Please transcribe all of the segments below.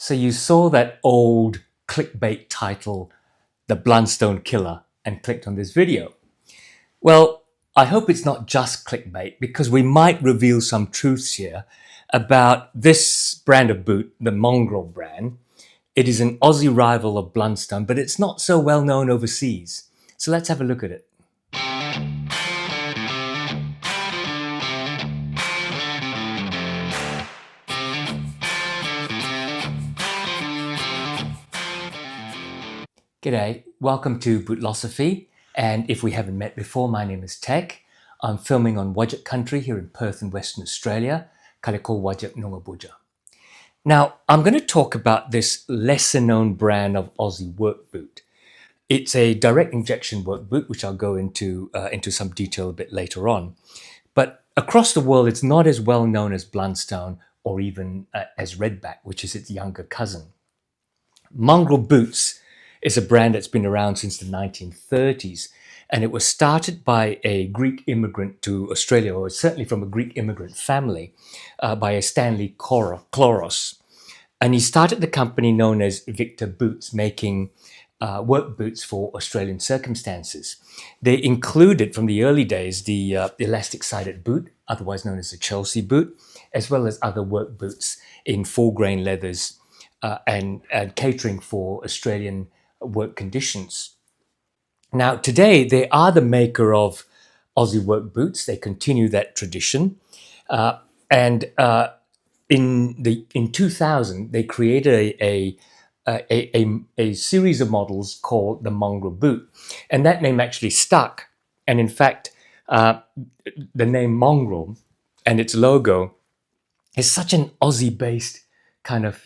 So you saw that old clickbait title, The Blundstone Killer, and clicked on this video. Well, I hope it's not just clickbait, because we might reveal some truths here about this brand of boot, the Mongrel brand. It is an Aussie rival of Blundstone, but it's not so well known overseas. So let's have a look at it. G'day, welcome to Bootlosophy, and if we haven't met before, my name is Tech. I'm filming on Wajak country here in Perth in Western Australia, Kaliko Wajak Nungabuja. Now, I'm going to talk about this lesser known brand of Aussie Workboot. It's a direct injection work boot, which I'll go into some detail a bit later on. But across the world, it's not as well known as Blundstone or even as Redback, which is its younger cousin. Mongrel Boots is a brand that's been around since the 1930s, and it was started by a Greek immigrant to Australia, or certainly from a Greek immigrant family, by a Stanley Chloros. And he started the company known as Victor Boots, making work boots for Australian circumstances. They included, from the early days, the elastic-sided boot, otherwise known as the Chelsea boot, as well as other work boots in full-grain leathers and catering for Australian work conditions. Now, today, they are the maker of Aussie work boots. They continue that tradition. In 2000, they created a series of models called the Mongrel Boot. And that name actually stuck. And in fact, the name Mongrel and its logo is such an Aussie-based kind of,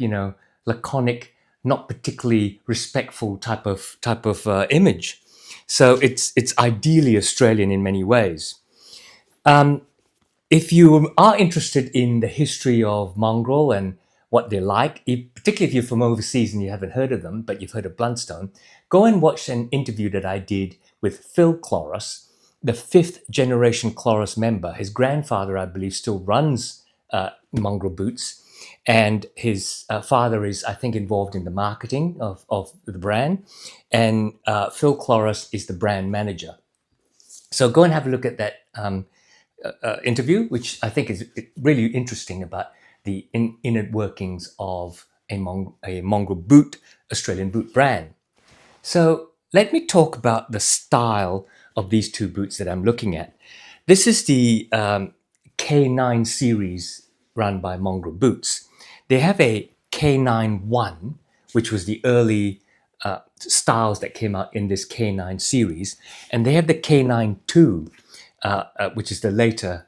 laconic, not particularly respectful type of image. So it's ideally Australian in many ways. If you are interested in the history of Mongrel and what they're like, particularly if you're from overseas and you haven't heard of them, but you've heard of Blundstone, go and watch an interview that I did with Phil Chloros, the fifth generation Chloros member. His grandfather, I believe, still runs Mongrel Boots, and his father is, I think, involved in the marketing of the brand, and Phil Chloros is the brand manager. So go and have a look at that interview, which I think is really interesting about the inner workings of a Mongrel Boot, Australian boot brand. So let me talk about the style of these two boots that I'm looking at. This is the K9 series run by Mongrel Boots. They have a K9-1, which was the early styles that came out in this K9 series. And they have the K9-2, which is the later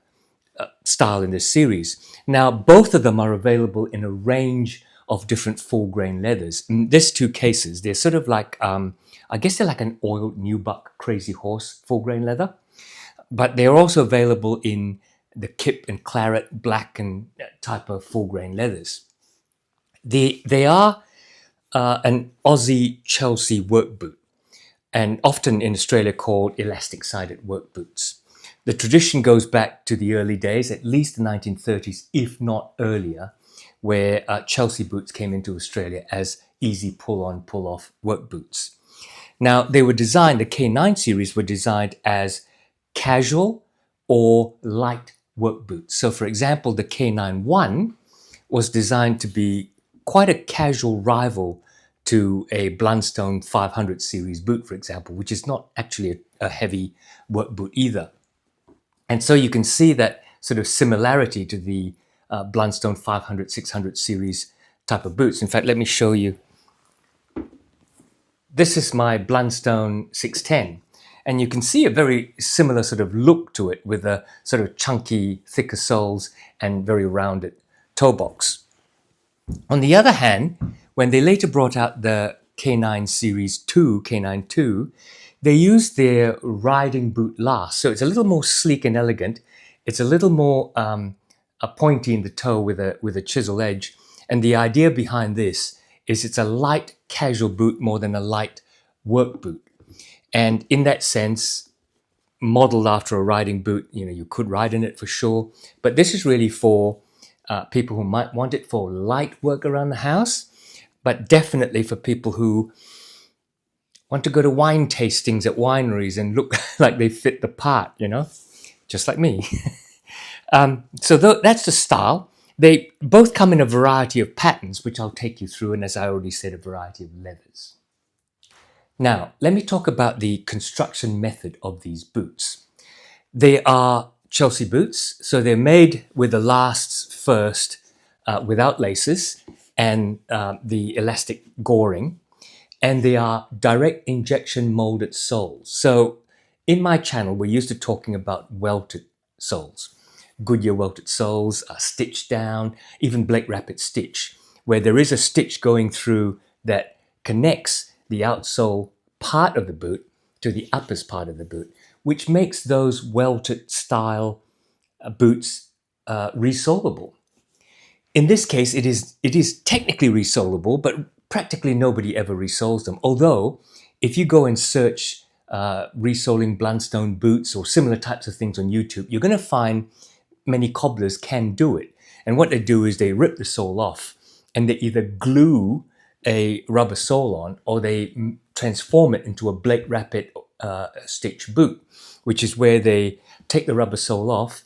style in this series. Now, both of them are available in a range of different full-grain leathers. In these two cases, they're sort of like, I guess they're like an oiled Nubuck Crazy Horse full-grain leather. But they're also available in the Kip and Claret, black and type of full-grain leathers. They are an Aussie Chelsea work boot, and often in Australia called elastic-sided work boots. The tradition goes back to the early days, at least the 1930s, if not earlier, where Chelsea boots came into Australia as easy pull-on, pull-off work boots. Now, they were designed, the K9 series were designed as casual or light work boots. So, for example, the K9-1 was designed to be quite a casual rival to a Blundstone 500 series boot, for example, which is not actually a heavy work boot either. And so you can see that sort of similarity to the Blundstone 500, 600 series type of boots. In fact, let me show you. This is my Blundstone 610. And you can see a very similar sort of look to it with a sort of chunky, thicker soles and very rounded toe box. On the other hand, when they later brought out the K9 Series 2, K9-2, they used their riding boot last. So it's a little more sleek and elegant. It's a little more pointy in the toe with a chisel edge. And the idea behind this is it's a light casual boot more than a light work boot. And in that sense, modeled after a riding boot, you could ride in it for sure. But this is really for people who might want it for light work around the house, but definitely for people who want to go to wine tastings at wineries and look like they fit the part, just like me. So that's the style. They both come in a variety of patterns, which I'll take you through, and as I already said, a variety of leathers. Now, let me talk about the construction method of these boots. They are Chelsea boots, so they're made with the lasts first, without laces and the elastic goring, and they are direct injection molded soles. So in my channel, we're used to talking about welted soles. Goodyear welted soles are stitched down, even Blake Rapid stitch, where there is a stitch going through that connects the outsole part of the boot to the uppers part of the boot, which makes those welted style boots resolable. In this case, it is technically resolable, but practically nobody ever resoles them. Although, if you go and search resoling Blundstone boots or similar types of things on YouTube, you're going to find many cobblers can do it. And what they do is they rip the sole off and they either glue a rubber sole on or they transform it into a Blake Rapid stitch boot, which is where they take the rubber sole off,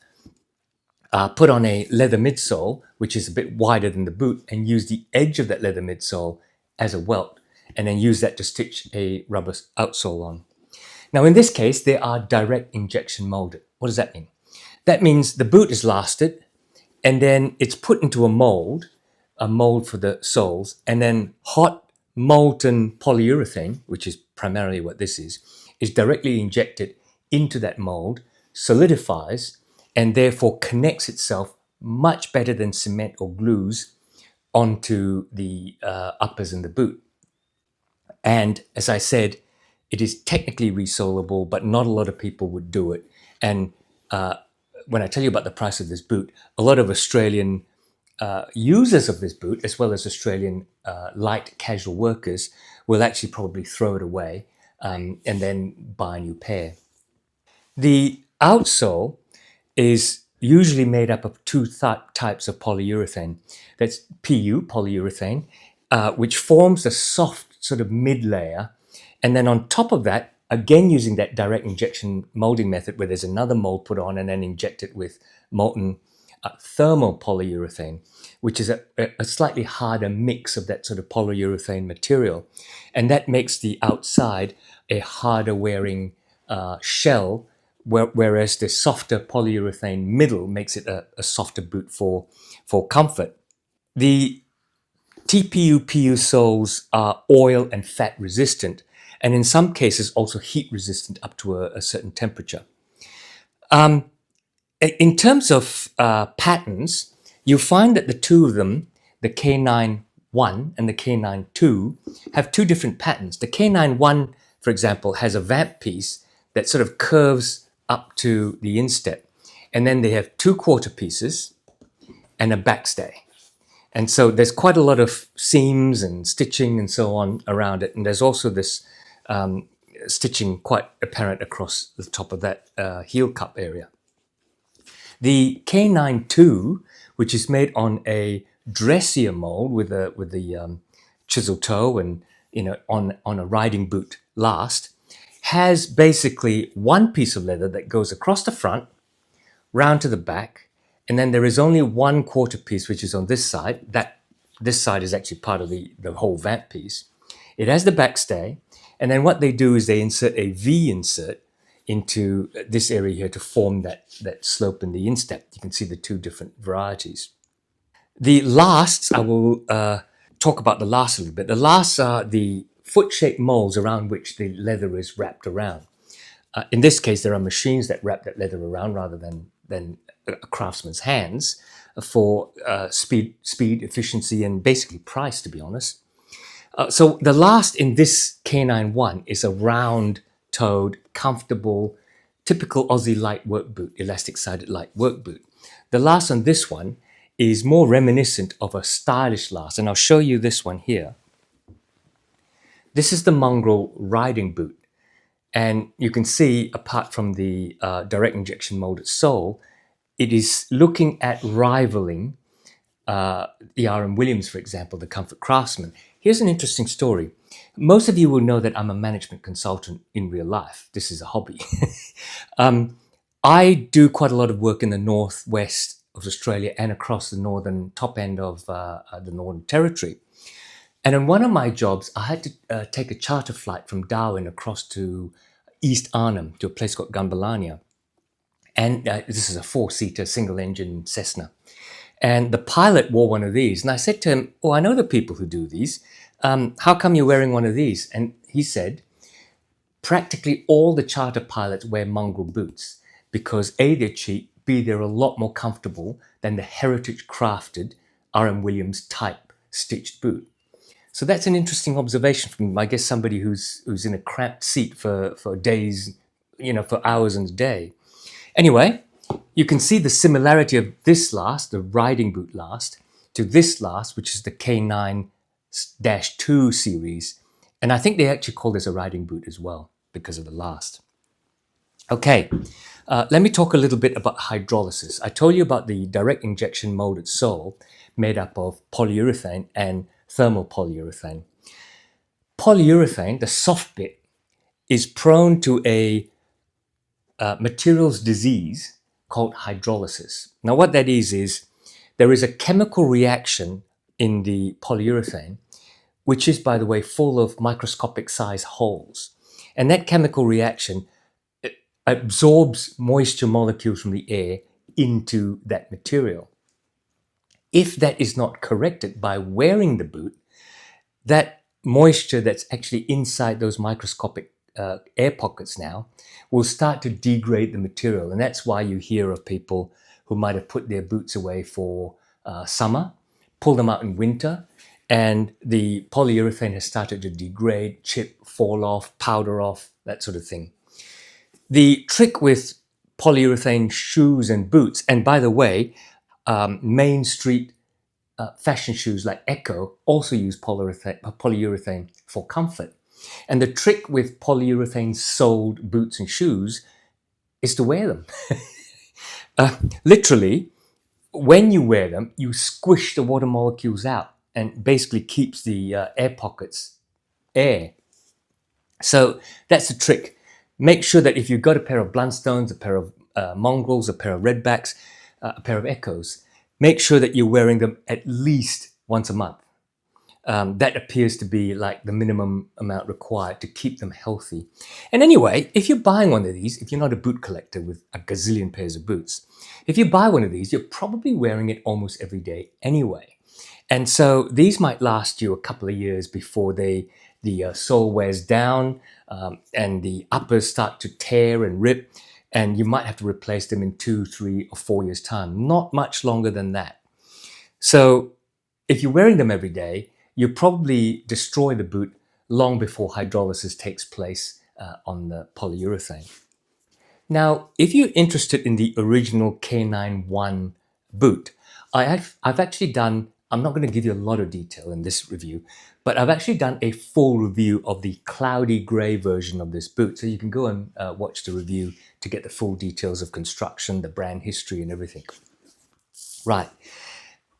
put on a leather midsole, which is a bit wider than the boot, and use the edge of that leather midsole as a welt, and then use that to stitch a rubber outsole on. Now, in this case, they are direct injection molded. What does that mean? That means the boot is lasted, and then it's put into a mold for the soles, and then hot molten polyurethane, which is primarily what this is directly injected into that mold, solidifies, and therefore connects itself much better than cement or glues onto the uppers in the boot. And as I said, it is technically resolable, but not a lot of people would do it. And when I tell you about the price of this boot, a lot of Australian users of this boot, as well as Australian light casual workers, will actually probably throw it away and then buy a new pair. The outsole is usually made up of two types of polyurethane. That's PU, polyurethane, which forms a soft sort of mid layer. And then on top of that, again using that direct injection molding method where there's another mold put on and then injected with molten thermal polyurethane, which is a slightly harder mix of that sort of polyurethane material. And that makes the outside a harder wearing shell, whereas the softer polyurethane middle makes it a softer boot for comfort. The TPU-PU soles are oil and fat resistant, and in some cases also heat resistant up to a certain temperature. In terms of patterns, you'll find that the two of them, the K9-1 and the K9-2, have two different patterns. The K9-1, for example, has a vamp piece that sort of curves up to the instep. And then they have two quarter pieces and a backstay. And so there's quite a lot of seams and stitching and so on around it. And there's also this stitching quite apparent across the top of that heel cup area. The K9-2, which is made on a dressier mold with the chisel toe and on a riding boot last, has basically one piece of leather that goes across the front, round to the back, and then there is only one quarter piece which is on this side. This side is actually part of the whole vamp piece. It has the backstay, and then what they do is they insert a V insert into this area here to form that slope in the instep. You can see the two different varieties. The lasts, I will talk about the lasts a little bit. The lasts are the foot-shaped molds around which the leather is wrapped around. In this case, there are machines that wrap that leather around rather than a craftsman's hands for speed, efficiency, and basically price, to be honest. So the last in this K9-1 is a round-toed, comfortable, typical Aussie light work boot, elastic-sided light work boot. The last on this one is more reminiscent of a stylish last, and I'll show you this one here. This is the Mongrel riding boot, and you can see, apart from the direct injection molded sole, it is looking at rivaling E.R.M. Williams, for example, the Comfort Craftsman. Here's an interesting story. Most of you will know that I'm a management consultant in real life. This is a hobby. I do quite a lot of work in the northwest of Australia and across the northern top end of the Northern Territory. And in one of my jobs, I had to take a charter flight from Darwin across to East Arnhem to a place called Gunbalania. And this is a 4-seater single-engine Cessna. And the pilot wore one of these. And I said to him, "Oh, I know the people who do these. How come you're wearing one of these?" And he said, "Practically all the charter pilots wear Mongrel boots because A, they're cheap, B, they're a lot more comfortable than the heritage crafted R.M. Williams type stitched boot." So that's an interesting observation from, I guess, somebody who's in a cramped seat for days, for hours and a day. Anyway, you can see the similarity of this last, the riding boot last, to this last, which is the K9-2 series. And I think they actually call this a riding boot as well because of the last. Okay, let me talk a little bit about hydrolysis. I told you about the direct injection molded sole made up of polyurethane and thermal polyurethane. Polyurethane, the soft bit, is prone to a materials disease called hydrolysis. Now what that is there is a chemical reaction in the polyurethane, which is, by the way, full of microscopic size holes. And that chemical reaction absorbs moisture molecules from the air into that material. If that is not corrected by wearing the boot, that moisture that's actually inside those microscopic air pockets now will start to degrade the material. And that's why you hear of people who might have put their boots away for summer, pull them out in winter, and the polyurethane has started to degrade, chip, fall off, powder off, that sort of thing. The trick with polyurethane shoes and boots, and by the way, Main Street fashion shoes like Echo also use polyurethane for comfort. And the trick with polyurethane soled boots and shoes is to wear them. Literally, when you wear them, you squish the water molecules out and basically keeps the air pockets air. So that's the trick. Make sure that if you've got a pair of Blundstones, a pair of Mongrels, a pair of Redbacks, a pair of Echoes, make sure that you're wearing them at least once a month. That appears to be like the minimum amount required to keep them healthy. And anyway, if you're buying one of these, if you're not a boot collector with a gazillion pairs of boots, if you buy one of these, you're probably wearing it almost every day anyway. And so these might last you a couple of years before the sole wears down and the uppers start to tear and rip, and you might have to replace them in 2, 3, or 4 years' time. Not much longer than that. So if you're wearing them every day, you probably destroy the boot long before hydrolysis takes place on the polyurethane. Now, if you're interested in the original K9-1 boot, I've actually done, I'm not going to give you a lot of detail in this review, but I've actually done a full review of the cloudy grey version of this boot. So you can go and watch the review to get the full details of construction, the brand history and everything. Right.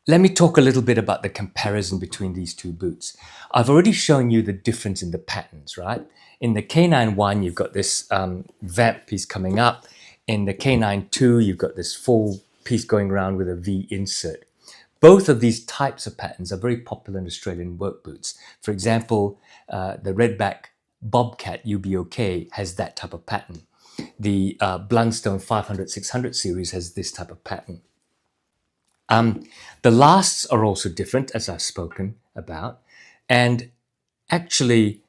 Let me talk a little bit about the comparison between these two boots. I've already shown you the difference in the patterns, right? In the K9-1, you've got this vamp piece coming up. In the K9-2, you've got this full piece going around with a V insert. Both of these types of patterns are very popular in Australian work boots. For example, the Redback Bobcat UBOK has that type of pattern. The Blundstone 500-600 series has this type of pattern. The lasts are also different, as I've spoken about. And actually,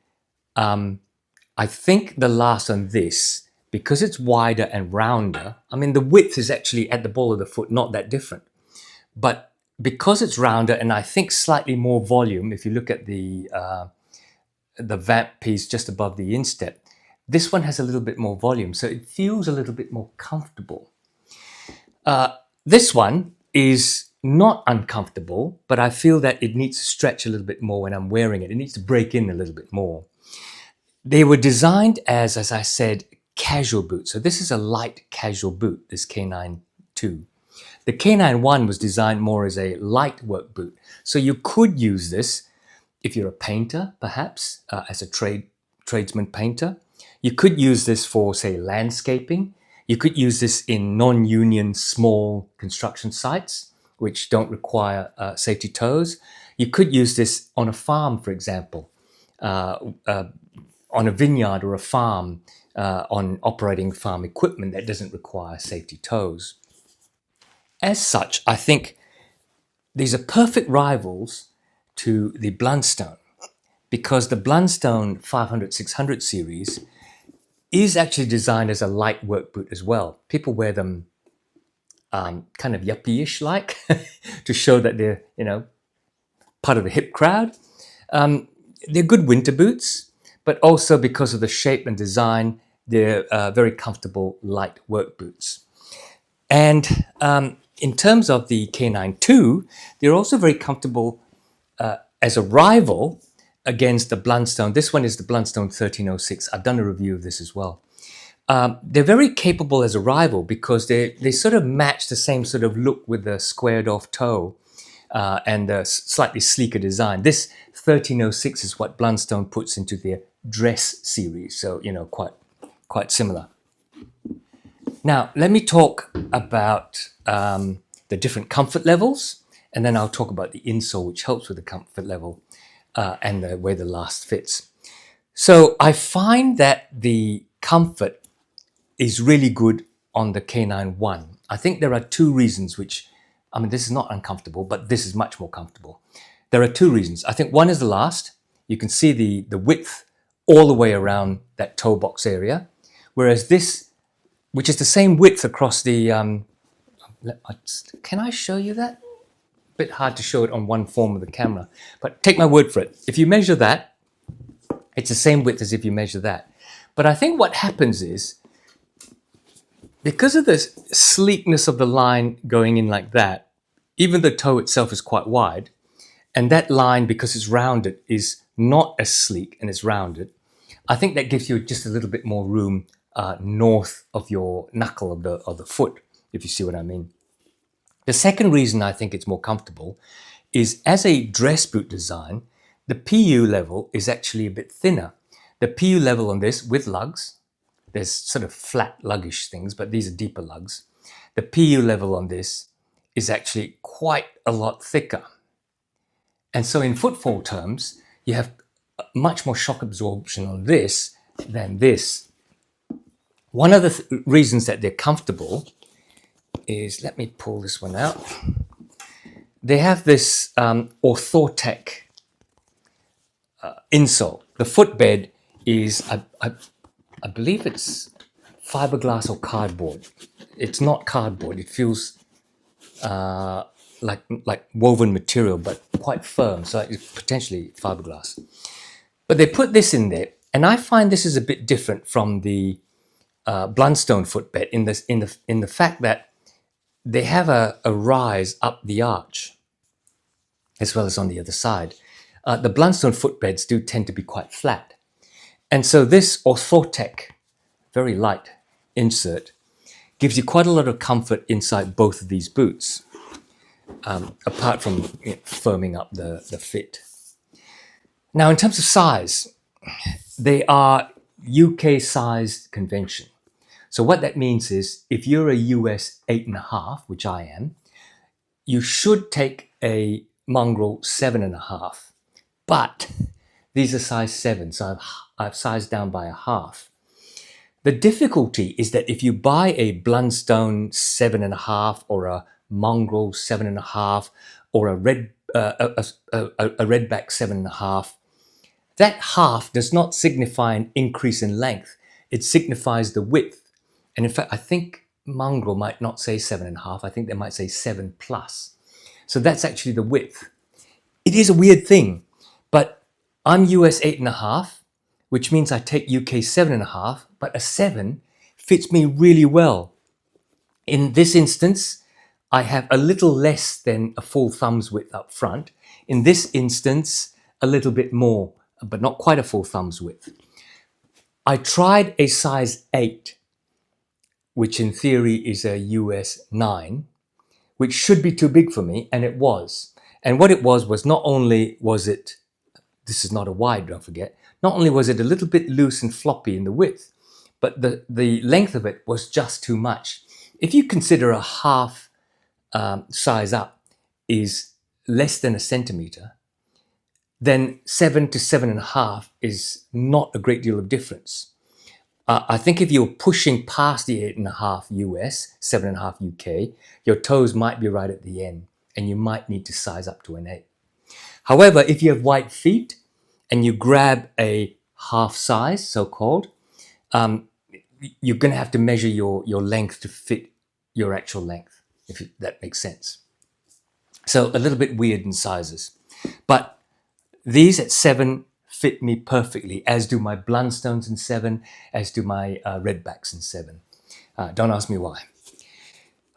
I think the last on this, because it's wider and rounder, I mean, the width is actually at the ball of the foot, not that different. But because it's rounder and I think slightly more volume, if you look at the vamp piece just above the instep, this one has a little bit more volume, so it feels a little bit more comfortable. This one is not uncomfortable, but I feel that it needs to stretch a little bit more when I'm wearing it. It needs to break in a little bit more. They were designed as I said, casual boots. So this is a light casual boot, this K9-2. The K9 1 was designed more as a light work boot. So you could use this if you're a painter, perhaps, as a tradesman painter. You could use this for, say, landscaping. You could use this in non-union small construction sites, which don't require safety toes. You could use this on a farm, for example, on a vineyard or a farm, on operating farm equipment that doesn't require safety toes. As such, I think these are perfect rivals to the Blundstone, because the Blundstone 500-600 series is actually designed as a light work boot as well. People wear them kind of yuppie-ish like to show that they're, part of the hip crowd. They're good winter boots, but also because of the shape and design, they're very comfortable light work boots. And in terms of the K9-2, they're also very comfortable as a rival against the Blundstone. This one is the Blundstone 1306. I've done a review of this as well. They're very capable as a rival because they sort of match the same sort of look with the squared off toe and the slightly sleeker design. This 1306 is what Blundstone puts into their dress series. So, quite similar. Now, let me talk about the different comfort levels, and then I'll talk about the insole, which helps with the comfort level and the way the last fits. So I find that the comfort is really good on the K9-1. I think there are two reasons which, this is not uncomfortable, but this is much more comfortable. There are two reasons. I think one is the last. You can see the width all the way around that toe box area, whereas this, which is the same width across the, can I show you that? A bit hard to show it on one form of the camera, but take my word for it. If you measure that, it's the same width as if you measure that. But I think what happens is, because of the sleekness of the line going in like that, even the toe itself is quite wide, and that line, because it's rounded, is not as sleek and it's rounded. I think that gives you just a little bit more room north of your knuckle of the foot, if you see what I mean. The second reason I think it's more comfortable is, as a dress boot design, the PU level is actually a bit thinner. The PU level on this with lugs, there's sort of flat luggish things, but these are deeper lugs. The PU level on this is actually quite a lot thicker. And so in footfall terms, you have much more shock absorption on this than this. One of the reasons that they're comfortable is, let me pull this one out. They have this orthotech insole. The footbed is, I believe it's fiberglass or cardboard. It's not cardboard. It feels like woven material, but quite firm. So it's potentially fiberglass. But they put this in there, and I find this is a bit different from the Blundstone footbed in the fact that they have a rise up the arch, as well as on the other side. The Blundstone footbeds do tend to be quite flat. And so this orthotech, very light insert, gives you quite a lot of comfort inside both of these boots, apart from firming up the fit. Now, in terms of size, they are UK sized convention. So what that means is, if you're a US 8.5, which I am, you should take a Mongrel 7.5. But these are size 7, so I've sized down by a half. The difficulty is that if you buy a Blundstone 7.5 or a Mongrel 7.5 or a Redback 7.5, that half does not signify an increase in length. It signifies the width. And in fact, I think Mongrel might not say 7.5. I think they might say 7+. So that's actually the width. It is a weird thing, but I'm US 8.5, which means I take UK 7.5, but a 7 fits me really well. In this instance, I have a little less than a full thumb's width up front. In this instance, a little bit more, but not quite a full thumb's width. I tried a size 8, which in theory is a US 9, which should be too big for me, and it was. And what it was not only was it, this is not a wide, don't forget, not only was it a little bit loose and floppy in the width, but the length of it was just too much. If you consider a half size up is less than a centimeter, then 7 to 7.5 is not a great deal of difference. I think if you're pushing past the 8.5 US, 7.5 UK, your toes might be right at the end and you might need to size up to an 8. However, if you have white feet and you grab a half size, so-called, you're going to have to measure your length to fit your actual length, if that makes sense. So a little bit weird in sizes. But these at 7 fit me perfectly, as do my Blundstones in 7, as do my Redbacks in 7. Don't ask me why.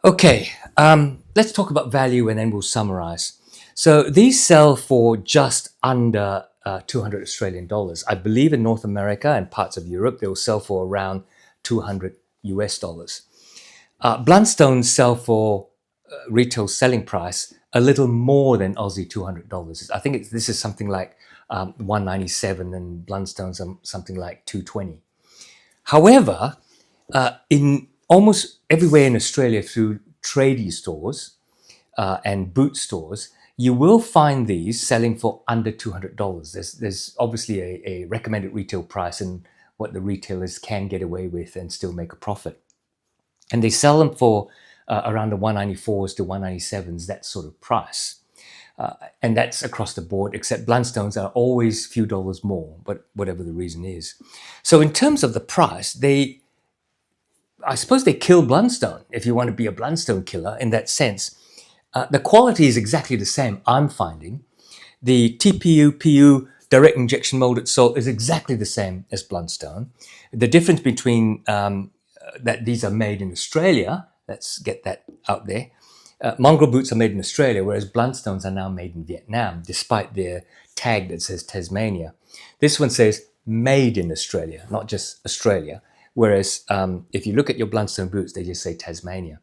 Okay, let's talk about value and then we'll summarize. So these sell for just under 200 Australian dollars. I believe in North America and parts of Europe, they'll sell for around 200 US dollars. Blundstones sell for retail selling price a little more than Aussie $200. I think this is something like 197 and Blundstones are something like 220. However, in almost everywhere in Australia through tradie stores and boot stores, you will find these selling for under $200. There's obviously a recommended retail price and what the retailers can get away with and still make a profit. And they sell them for around the 194s to 197s, that sort of price. And that's across the board, except Blundstones are always a few dollars more, but whatever the reason is. So in terms of the price, I suppose they kill Blundstone, if you want to be a Blundstone killer in that sense. The quality is exactly the same, I'm finding. The TPU, PU, direct injection molded salt is exactly the same as Blundstone. The difference between that these are made in Australia, let's get that out there. Mongrel Boots are made in Australia, whereas Blundstones are now made in Vietnam, despite their tag that says Tasmania. This one says made in Australia, not just Australia. Whereas if you look at your Blundstone boots, they just say Tasmania.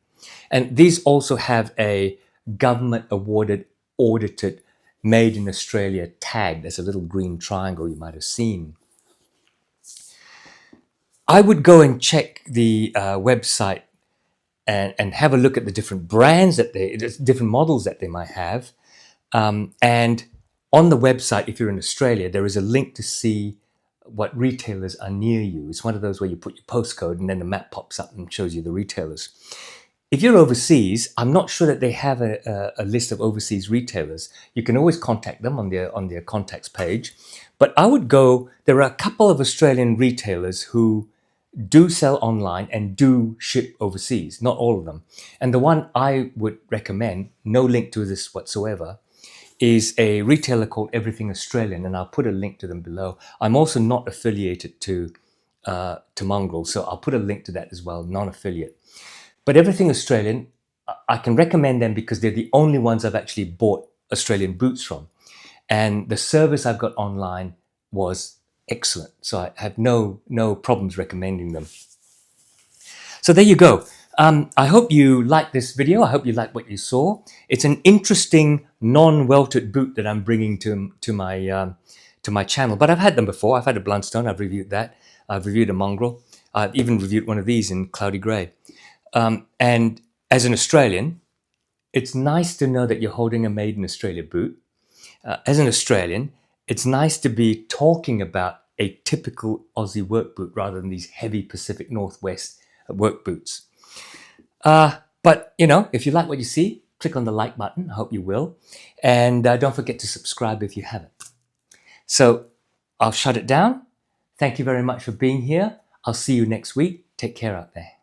And these also have a government awarded, audited, made in Australia tag. There's a little green triangle you might have seen. I would go and check the website and have a look at the different brands different models that they might have. And on the website, if you're in Australia, there is a link to see what retailers are near you. It's one of those where you put your postcode and then the map pops up and shows you the retailers. If you're overseas, I'm not sure that they have a list of overseas retailers. You can always contact them on their contacts page. But I would go, there are a couple of Australian retailers who do sell online and do ship overseas, not all of them. And the one I would recommend, no link to this whatsoever, is a retailer called Everything Australian, and I'll put a link to them below. I'm also not affiliated to Mongrel, so I'll put a link to that as well, non-affiliate. But Everything Australian, I can recommend them because they're the only ones I've actually bought Australian boots from. And the service I've got online was excellent, so I have no problems recommending them. So there you go. I hope you liked this video. I hope you liked what you saw. It's an interesting non-welted boot that I'm bringing to my channel. But I've had them before. I've had a Blundstone. I've reviewed that. I've reviewed a Mongrel. I've even reviewed one of these in cloudy grey. And as an Australian, it's nice to know that you're holding a made in Australia boot. As an Australian, it's nice to be talking about a typical Aussie work boot rather than these heavy Pacific Northwest work boots. But, if you like what you see, click on the like button. I hope you will. And don't forget to subscribe if you haven't. So I'll shut it down. Thank you very much for being here. I'll see you next week. Take care out there.